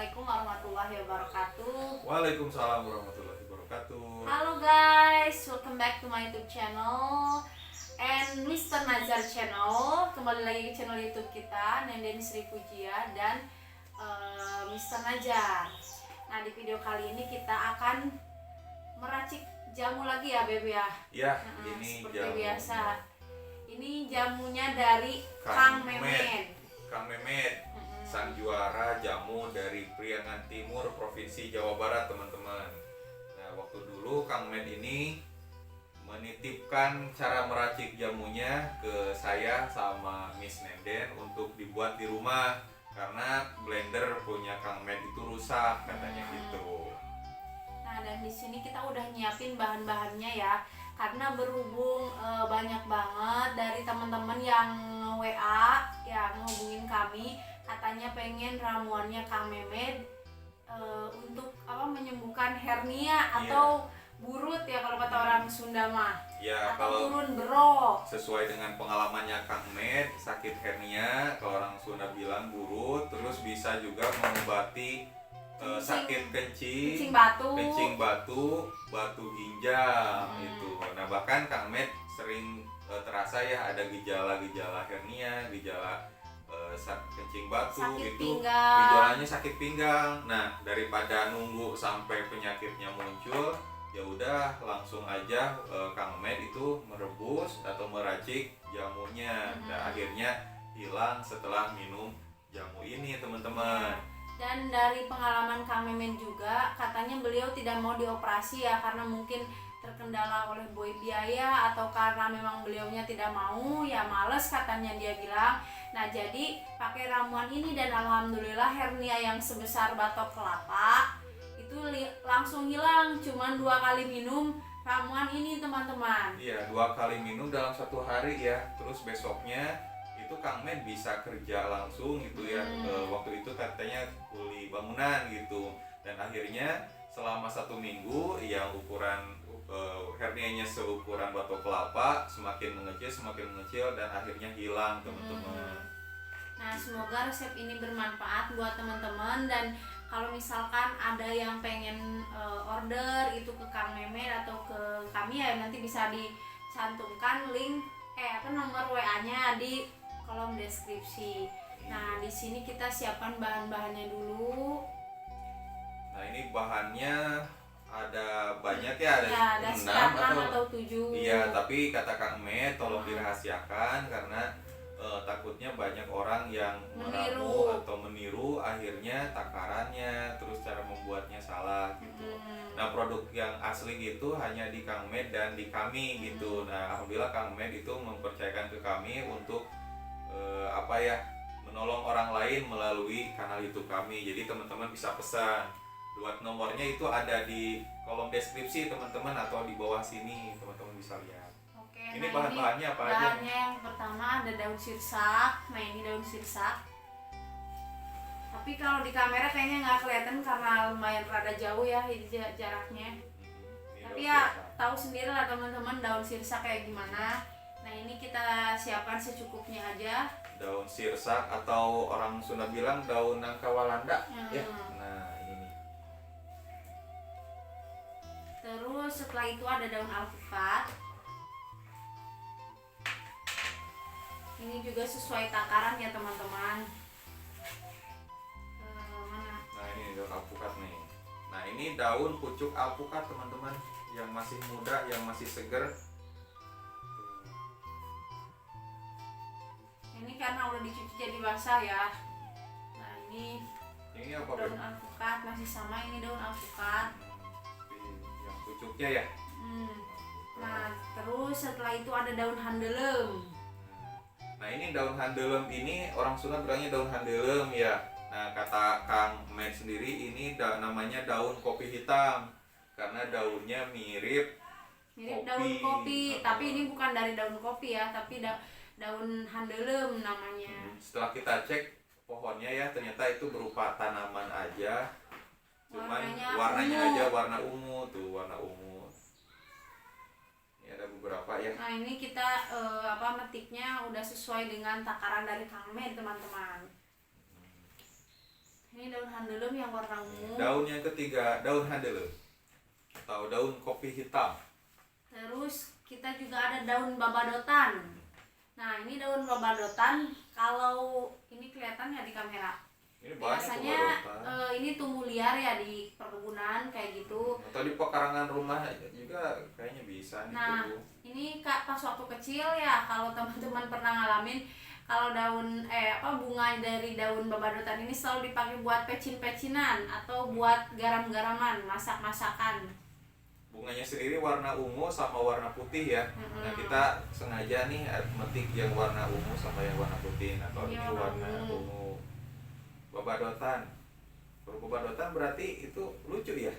Assalamualaikum warahmatullahi wabarakatuh. Waalaikumsalam warahmatullahi wabarakatuh. Halo guys, welcome back to my YouTube channel and Mr. Nazar channel. Kembali lagi ke channel YouTube kita, Nenden Sri Pujia dan Mr. Nazar. Nah, di video kali ini kita akan meracik jamu lagi ya, Beb ya. Ya, ini seperti jamu biasa. Ini jamunya dari Kang Memet. Kang Memet, sang juara jamu dari Priangan Timur, Provinsi Jawa Barat, teman-teman. Nah, waktu dulu Kang Memet ini menitipkan cara meracik jamunya ke saya sama Miss Nenden untuk dibuat di rumah karena blender punya Kang Memet itu rusak katanya gitu. Nah, dan di sini kita udah nyiapin bahan-bahannya ya. Karena berhubung banyak banget dari teman-teman yang WA yang ngehubungin kami, katanya pengen ramuannya Kang Memet untuk menyembuhkan hernia atau burut ya kalau kata orang Sunda mah. Ya, atau kalau turun bro. sesuai dengan pengalamannya Kang Memet, sakit hernia, kalau orang Sunda bilang burut, terus bisa juga mengobati sakit kencing batu, batu ginjal itu. Nah, bahkan Kang Memet sering terasa ya ada gejala-gejala hernia, gejala kencing batu sakit gitu, pinggang. gejalanya sakit pinggang. Nah, daripada nunggu sampai penyakitnya muncul, ya udah langsung aja Kang Memet itu merebus atau meracik jamunya. Dan akhirnya hilang setelah minum jamu ini, teman-teman. Dan dari pengalaman Kang Memet juga, katanya beliau tidak mau dioperasi ya karena mungkin terkendala oleh biaya atau karena memang beliaunya tidak mau, ya males katanya dia bilang. Nah, jadi pakai ramuan ini dan alhamdulillah hernia yang sebesar batok kelapa itu langsung hilang, cuman 2 kali minum ramuan ini, teman-teman. Iya, 2 kali minum dalam 1 hari ya. Terus besoknya itu Kang Memet bisa kerja langsung gitu ya. Waktu itu katanya kuli bangunan gitu. Dan akhirnya selama 1 minggu yang ukuran hernianya seukuran batok kelapa semakin mengecil dan akhirnya hilang, teman-teman. Nah, semoga resep ini bermanfaat buat teman-teman, dan kalau misalkan ada yang pengen order itu ke Kang Memet atau ke kami ya, nanti bisa dicantumkan link nomor WA-nya di kolom deskripsi. Nah, di sini kita siapkan bahan-bahannya dulu. Nah, ini bahannya ada banyak ya, ada 6 atau 7. Iya, tapi kata Kang Memet tolong dirahasiakan karena takutnya banyak orang yang meramu atau meniru, akhirnya takarannya terus cara membuatnya salah gitu. Nah, produk yang asli itu hanya di Kang Memet dan di kami gitu. Nah, alhamdulillah Kang Memet itu mempercayakan ke kami untuk menolong orang lain melalui kanal YouTube kami. Jadi teman-teman bisa pesan. Buat nomornya itu ada di kolom deskripsi, teman-teman, atau di bawah sini teman-teman bisa lihat. Oke, Ini nah bahan-bahannya apa aja? Bahannya yang pertama ada daun sirsak. Nah, ini daun sirsak. Tapi kalau di kamera kayaknya nggak kelihatan karena lumayan rada jauh ya jaraknya. Tapi ya tahu sendiri lah teman-teman daun sirsak kayak gimana. Nah, ini kita siapkan secukupnya aja. Daun sirsak atau orang Sunda bilang daun nangka walanda ya. Nah, ini. Terus setelah itu ada daun alpukat. Ini juga sesuai takaran ya, teman-teman. Mana? Nah, ini daun alpukat nih. Nah, ini daun pucuk alpukat, teman-teman, yang masih muda, yang masih seger. Ini karena udah dicuci jadi basah ya. Nah, ini apa, daun alpukat masih sama, ini daun alpukat. Yang pucuknya ya. Nah, terus setelah itu ada daun handelem. Nah, ini daun handelem ini orang Sunda bilangnya daun handelem ya. Nah, kata Kang Memet sendiri ini namanya daun kopi hitam karena daunnya mirip kopi. Daun kopi, tapi ini bukan dari daun kopi ya, tapi daun handelem namanya. Setelah kita cek pohonnya ya, ternyata itu berupa tanaman aja. Cuman warnanya aja warna ungu tuh, warna ungu. Ini ada beberapa ya. Nah, ini kita metiknya udah sesuai dengan takaran dari Kang Memet, teman-teman. Ini daun handelem yang warna ungu. Daun yang ketiga, daun handelem atau daun kopi hitam. Terus kita juga ada daun babadotan. Nah, ini daun babadotan kalau ini kelihatan ya di kamera. Ini banyak Biasanya babadotan. ini tumbuh liar ya di perkebunan kayak gitu. Atau di pekarangan rumah juga kayaknya bisa nih Nah, tumbuh. ini Kak pas waktu kecil ya kalau teman-teman pernah ngalamin kalau daun bunga dari daun babadotan ini selalu dipakai buat pecin-pecinan atau buat garam-garaman, masak-masakan. Bunganya sendiri warna ungu sama warna putih ya. Nah, kita sengaja nih metik yang warna ungu sama yang warna putih. Nah, kalau Ini ini warna warna ungu. ungu. Babadotan. Kalau babadotan berarti itu lucu ya?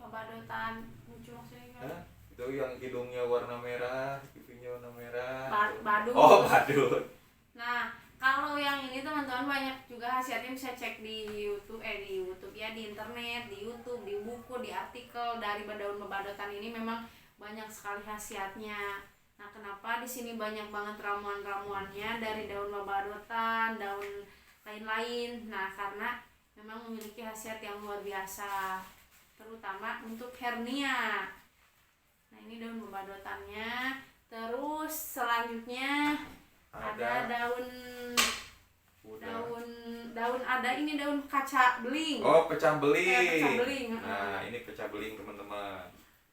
Babadotan lucu maksudnya kan? Hah? Itu yang hidungnya warna merah, pipinya warna merah. Badut. Oh, badut. Nah, kalau yang ini teman-teman banyak juga khasiatnya, bisa cek di YouTube ya, di internet, di YouTube, di buku, di artikel dari daun babadotan ini memang banyak sekali khasiatnya. Nah, kenapa di sini banyak banget ramuan-ramuannya dari daun babadotan, daun lain-lain. Nah, karena memang memiliki khasiat yang luar biasa, terutama untuk hernia. Nah, ini daun babadotannya. Terus selanjutnya ada daun ini daun kaca beling. Oh, pecah beling. Pecah beling. Nah, ini pecah beling teman-teman.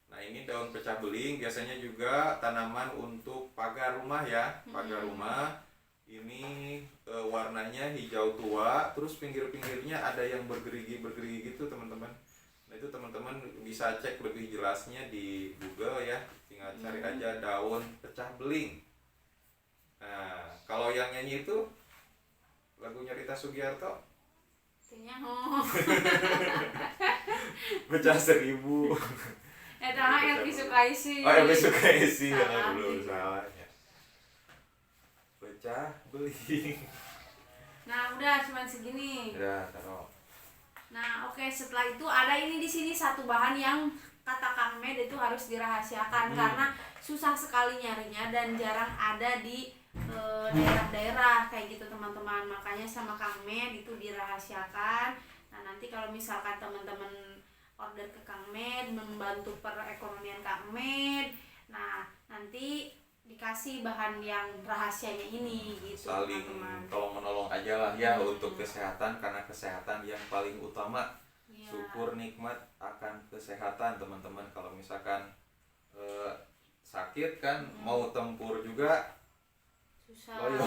Nah, ini daun pecah beling biasanya juga tanaman untuk pagar rumah ya. Pagar rumah. Ini warnanya hijau tua, terus pinggir-pinggirnya ada yang bergerigi gitu teman-teman. Nah, itu teman-teman bisa cek lebih jelasnya di Google ya. Tinggal cari aja daun pecah beling. Nah, kalau yang nyanyi itu lagunya Rita Sugiarto, Pecah Seribu. Elvi Sukaisi. Oh, Elvi Sukaisi Salah, yang belum gitu. salahnya. Pecah beling. Nah, udah cuman segini. Udah, taruh. Nah, oke, setelah itu ada ini di sini satu bahan yang kata Kang Med itu harus dirahasiakan karena susah sekali nyarinya dan jarang ada di daerah-daerah kayak gitu teman-teman. Makanya sama Kang Med itu dirahasiakan. Nah, nanti kalau misalkan teman-teman order ke Kang Med, membantu perekonomian Kang Med, nah nanti dikasih bahan yang rahasianya ini gitu Saling teman-teman. tolong menolong aja lah ya untuk kesehatan, karena kesehatan yang paling utama. Ya. Syukur nikmat akan kesehatan teman-teman. Kalau misalkan sakit kan mau tempur juga Susah. loyo.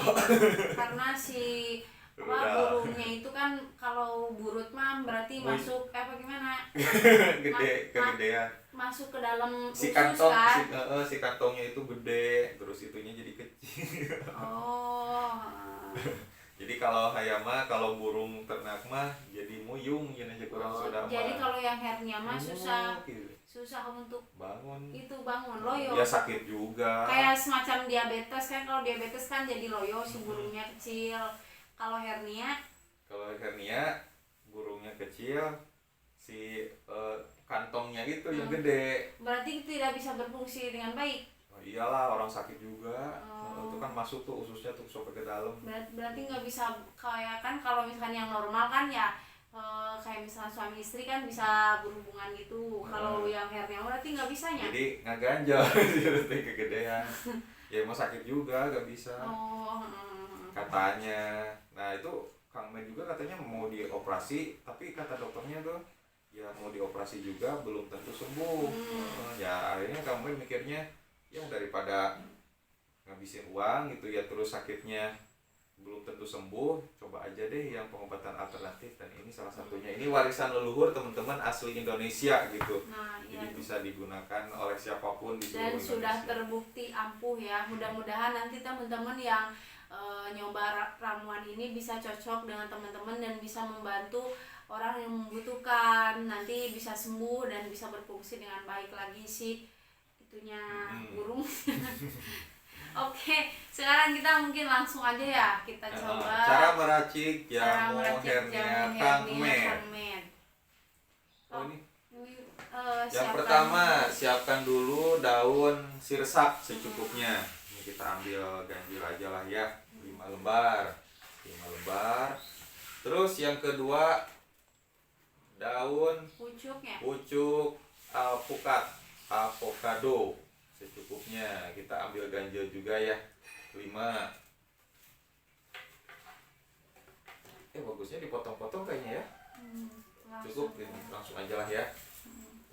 Karena si Udah. burungnya itu kan kalau burut mah berarti masuk gimana? Kegedean. Masuk ke dalam Si usus kantong kan? si kantongnya itu gede, terus itunya jadi kecil. Oh. Jadi kalau hayama, kalau burung ternak mah jadi muyung ya aja kurang sudah. Jadi kalau yang hernia mah susah gitu. untuk bangun loyo. ya, sakit juga. Kayak semacam diabetes kan, kalau diabetes kan jadi loyo si burungnya kecil. Kalau hernia burungnya kecil, si kantongnya itu yang gede. berarti tidak bisa berfungsi dengan baik. Oh, iyalah, orang sakit juga. Itu kan masuk tuh ususnya tuh sampai ke dalam. Berarti nggak bisa kayak kan kalau misalkan yang normal kan ya kayak misalnya suami istri kan bisa berhubungan gitu. Kalau yang hernia berarti nggak bisanya. Jadi ngaganjal jadi kegedean. Ya mau sakit juga nggak bisa. Katanya. Nah, itu Kang Med juga katanya mau dioperasi, tapi kata dokternya tuh ya mau dioperasi juga belum tentu sembuh. Ya akhirnya Kang Med mikirnya ya daripada ngabisin uang gitu ya, terus sakitnya belum tentu sembuh, coba aja deh yang pengobatan alternatif. Dan ini salah satunya, ini warisan leluhur teman-teman, asli Indonesia gitu. Jadi bisa digunakan oleh siapapun di seluruh dan Indonesia. sudah terbukti ampuh ya. Mudah-mudahan nanti teman-teman yang nyoba ramuan ini bisa cocok dengan teman-teman dan bisa membantu orang yang membutuhkan, nanti bisa sembuh dan bisa berfungsi dengan baik lagi sih itunya burung. Oke, sekarang kita mungkin langsung aja ya kita coba cara meracik jamu hernia Kang Med. Oh, ini yang pertama, siapkan dulu daun sirsak secukupnya. Ini kita ambil ganjil aja lah ya, 5 lembar. Terus yang kedua, daun pucuknya. pucuk alpukat, avocado secukupnya. Kita ambil ganjil juga ya, 5. Bagusnya dipotong-potong kayaknya ya. Cukup ini, langsung aja lah ya.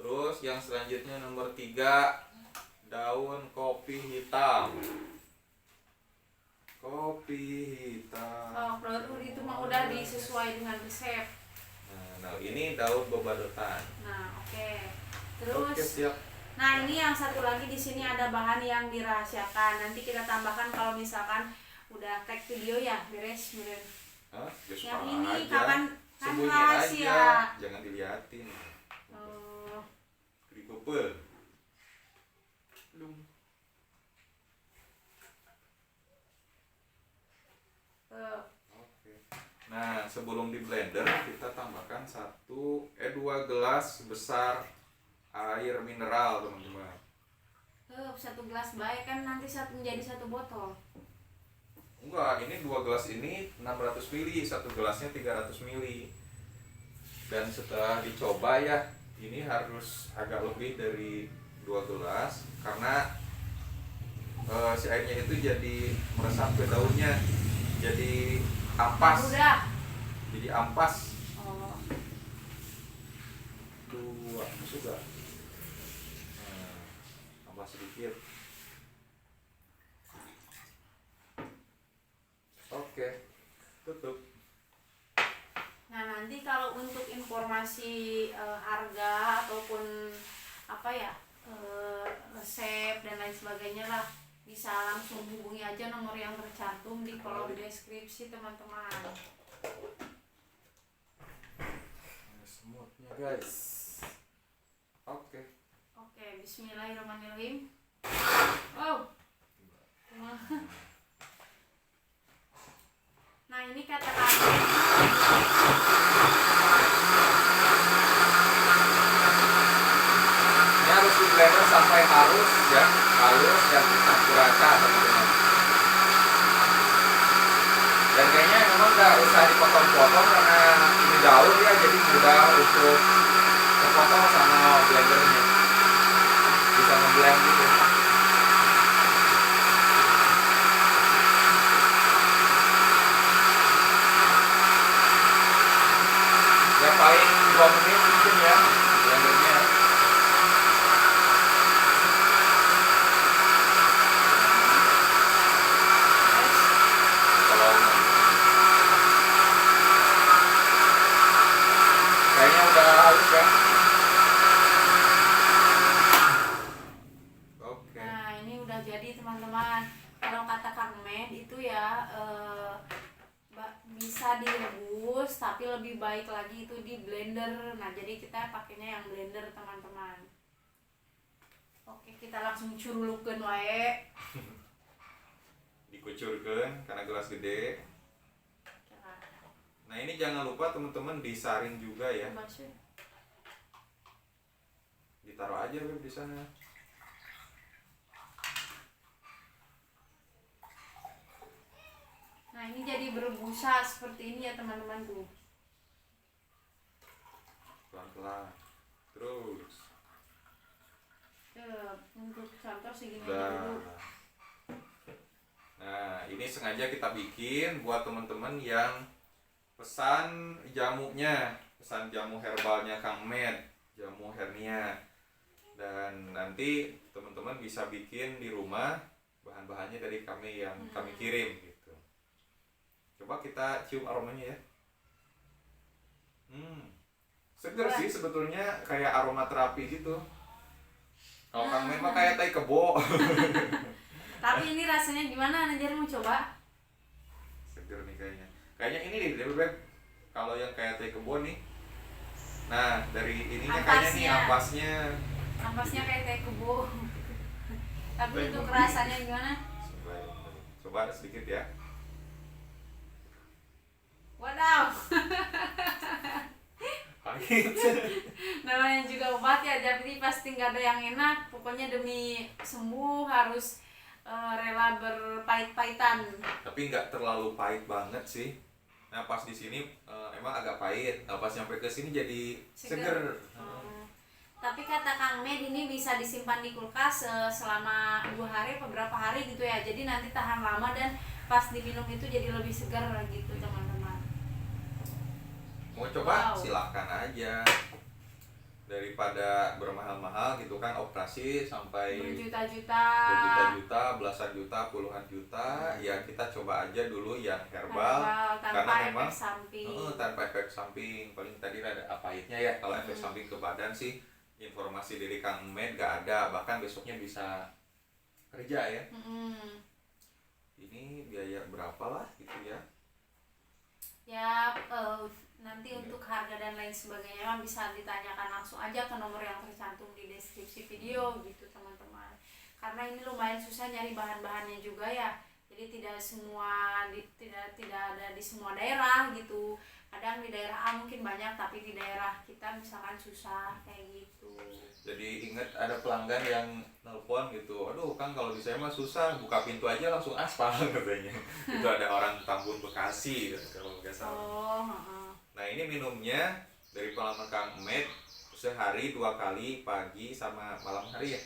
Terus yang selanjutnya nomor 3, daun kopi hitam. Kopi hitam. Oh, bro, itu mah udah disesuai dengan resep. Nah, ini daun bebadotan. Nah, oke. Terus, Oke, siap. nah ini yang satu lagi di sini ada bahan yang dirahasiakan. Nanti kita tambahkan kalau misalkan udah tag video ya, beres. Hah? Just Yang parah ini aja. kapan kan Sembunyiin rahasia. aja, jangan diliatin. Dikupel. Belum. Oke. Nah, sebelum di blender kita tambahkan 2 gelas besar air mineral, teman-teman. 1 gelas baik kan nanti menjadi 1 botol. Enggak, ini 2 gelas ini 600 ml, 1 gelasnya 300 ml. Dan setelah dicoba ya, ini harus agak lebih dari 2 gelas karena si airnya itu jadi meresap ke daunnya, jadi ampas. Udah. Jadi ampas. Oh. 2 masuk gak? Ampas sedikit. Oke, tutup. Nah, nanti kalau untuk informasi harga ataupun apa ya, resep dan lain sebagainya lah, bisa langsung hubungi aja nomor yang tercantum di kolom deskripsi, teman-teman. Smoothnya guys. Oke. Oke, bismillahirrahmanirrahim. Oh. Nah, ini kata kami. Ini harus di blender sampai halus ya, halus dan campur rata, teman-teman. Dan kayaknya memang nggak usah dipotong-potong karena ini daun ya, jadi mudah untuk terpotong sama blendernya. Bisa ngeblend gitu. Ya paling 2 menit mungkin ya blendernya. Kalau kayaknya udah halus ya. Oke. Nah, ini udah jadi, teman-teman. Kalau kata Kang Med itu ya bisa direbus, tapi lebih baik lagi itu di blender. Nah, jadi kita pakainya yang blender, teman-teman. Oke, kita langsung curulukeun wae. Dikucurkan karena gelas gede. Nah, ini jangan lupa teman-teman disaring juga ya. Ditaruh aja Beb di sana. Nah, ini jadi berbusa seperti ini ya, teman-teman tuh. Pelan-pelan. Terus. Untuk contoh segini aja Nah. dulu. Nah, ini sengaja kita bikin buat teman-teman yang pesan jamunya, pesan jamu herbalnya Kang Med, jamu hernia. Dan nanti teman-teman bisa bikin di rumah, bahan-bahannya dari kami yang kami kirim gitu. Coba kita cium aromanya ya. Seger sih sebetulnya, kayak aroma terapi gitu. Kalau Kang Med mah kayak tai kebo. Tapi ini rasanya gimana? Najar mau coba? Seger nih kayaknya. Kayaknya ini nih, Beb. Kalau yang kayak tai kebo nih. Nah, dari ininya kayaknya nih ampasnya. Ampasnya kayak teh kebo. Tapi Tai untuk kebo. rasanya gimana? Coba sedikit ya. Wadaw. Pahit. Namanya juga obat ya, jadi pasti nggak ada yang enak. Pokoknya demi sembuh harus rela berpahit-pahitan. Tapi nggak terlalu pahit banget sih. Nah, pas di sini emang memang agak pahit. Nah, pas nyampe ke sini jadi seger. Tapi kata Kang Med ini bisa disimpan di kulkas selama 2 hari atau berapa hari gitu ya. Jadi nanti tahan lama dan pas diminum itu jadi lebih segar gitu teman-teman. Mau coba Wow. silakan aja. Daripada bermahal-mahal gitu kan, operasi sampai Berjuta-juta, berjuta-juta, belasan juta, puluhan juta, ya kita coba aja dulu yang herbal, tanpa karena efek memang samping. tanpa efek samping. Paling tadi ada pahitnya ya, kalau efek samping ke badan sih informasi dari Kang Med gak ada, bahkan besoknya bisa kerja ya. Ini biaya berapa lah gitu ya? Ya nanti untuk harga dan lain sebagainya bisa ditanyakan langsung aja ke nomor yang tercantum di deskripsi video gitu teman-teman. Karena ini lumayan susah nyari bahan-bahannya juga ya. Jadi tidak ada di semua daerah gitu. Kadang di daerah A mungkin banyak, tapi di daerah kita misalkan susah kayak gitu. Jadi ingat ada pelanggan yang nelpon gitu, aduh Kang kalau di saya mah susah, buka pintu aja langsung aspal katanya. Itu ada orang Tambun Bekasi kalau nggak salah. Nah ini minumnya dari pengalaman Kang Med, sehari 2 kali, pagi sama malam hari ya.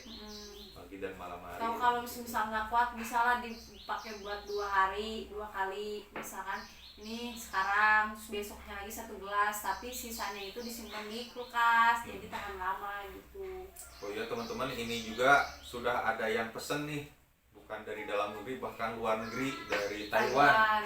Pagi dan malam hari. Kalau misal nggak kuat bisa lah dipakai buat 2 hari 2 kali misalkan. Ini sekarang, terus besoknya lagi 1 gelas, tapi sisanya itu disimpan di kulkas, jadi tahan lama gitu. Oh iya teman-teman, ini juga sudah ada yang pesen nih, bukan dari dalam negeri, bahkan luar negeri, dari Taiwan.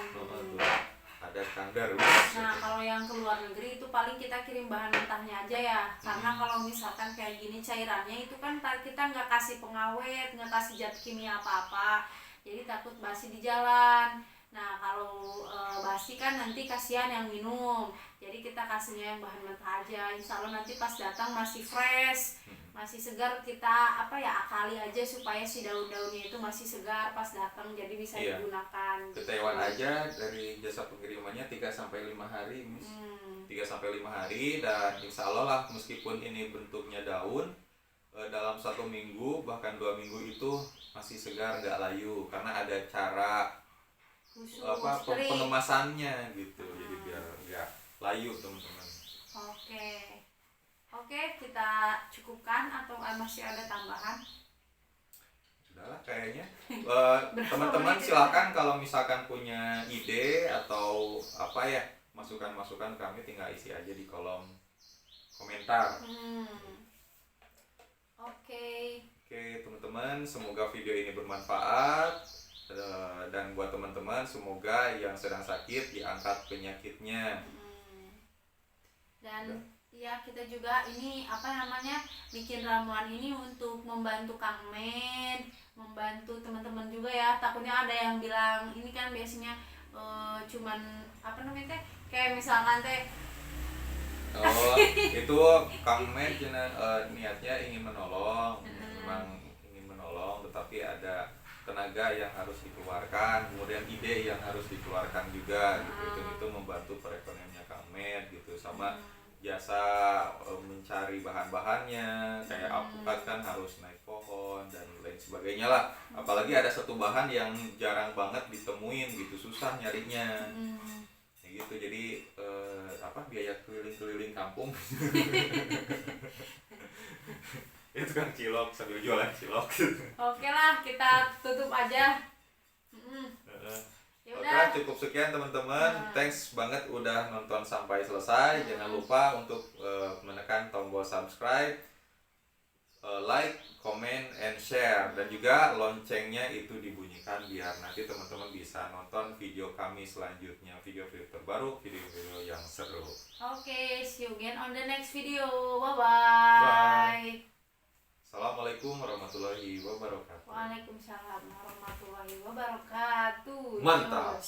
Ada Kang Darwis. Nah kalau yang ke luar negeri itu paling kita kirim bahan mentahnya aja ya, karena kalau misalkan kayak gini cairannya itu kan kita nggak kasih pengawet, nggak kasih zat kimia apa-apa, jadi takut basi di jalan. Nah kalau basi kan nanti kasihan yang minum, jadi kita kasihnya yang bahan mentah aja. Insya Allah nanti pas datang masih fresh, masih segar. Kita akali aja supaya si daun-daunnya itu masih segar pas datang, jadi bisa digunakan. Ke Taiwan aja dari jasa pengirimannya 3-5 hari, Miss. 3-5 hari, dan insya Allah lah meskipun ini bentuknya daun, dalam 1 minggu bahkan 2 minggu itu masih segar, nggak layu, karena ada cara pengemasannya gitu. Jadi biar nggak layu teman-teman. Oke, kita cukupkan atau masih ada tambahan? Udahlah kayaknya. Teman-teman silakan kalau misalkan punya ide atau masukan-masukan, kami tinggal isi aja di kolom komentar. Oke teman-teman, semoga video ini bermanfaat. Dan buat teman-teman semoga yang sedang sakit diangkat penyakitnya. Dan ya kita juga ini bikin ramuan ini untuk membantu Kang Med, membantu teman-teman juga ya. Takutnya ada yang bilang ini kan biasanya cuman kayak misalkan itu Kang Med niatnya ingin menolong, memang ingin menolong, tetapi ada tenaga yang harus dikeluarkan, kemudian ide yang harus dikeluarkan juga gitu. Itu membantu perekonomiannya Kang Med gitu, sama jasa mencari bahan-bahannya kayak alpukat kan harus naik pohon dan lain sebagainya lah. Apalagi ada satu bahan yang jarang banget ditemuin gitu, susah nyarinya gitu. Jadi biaya keliling-keliling kampung itu kan cilok, sambil jualan cilok. Oke lah, kita tutup aja. Oke, cukup sekian teman-teman. Thanks banget udah nonton sampai selesai. Jangan lupa untuk menekan tombol subscribe, like, comment, and share, dan juga loncengnya itu dibunyikan biar nanti teman-teman bisa nonton video kami selanjutnya, video-video terbaru, video-video yang seru. Oke, see you again on the next video. Bye. Assalamualaikum warahmatullahi wabarakatuh. Waalaikumsalam warahmatullahi wabarakatuh. Mantap.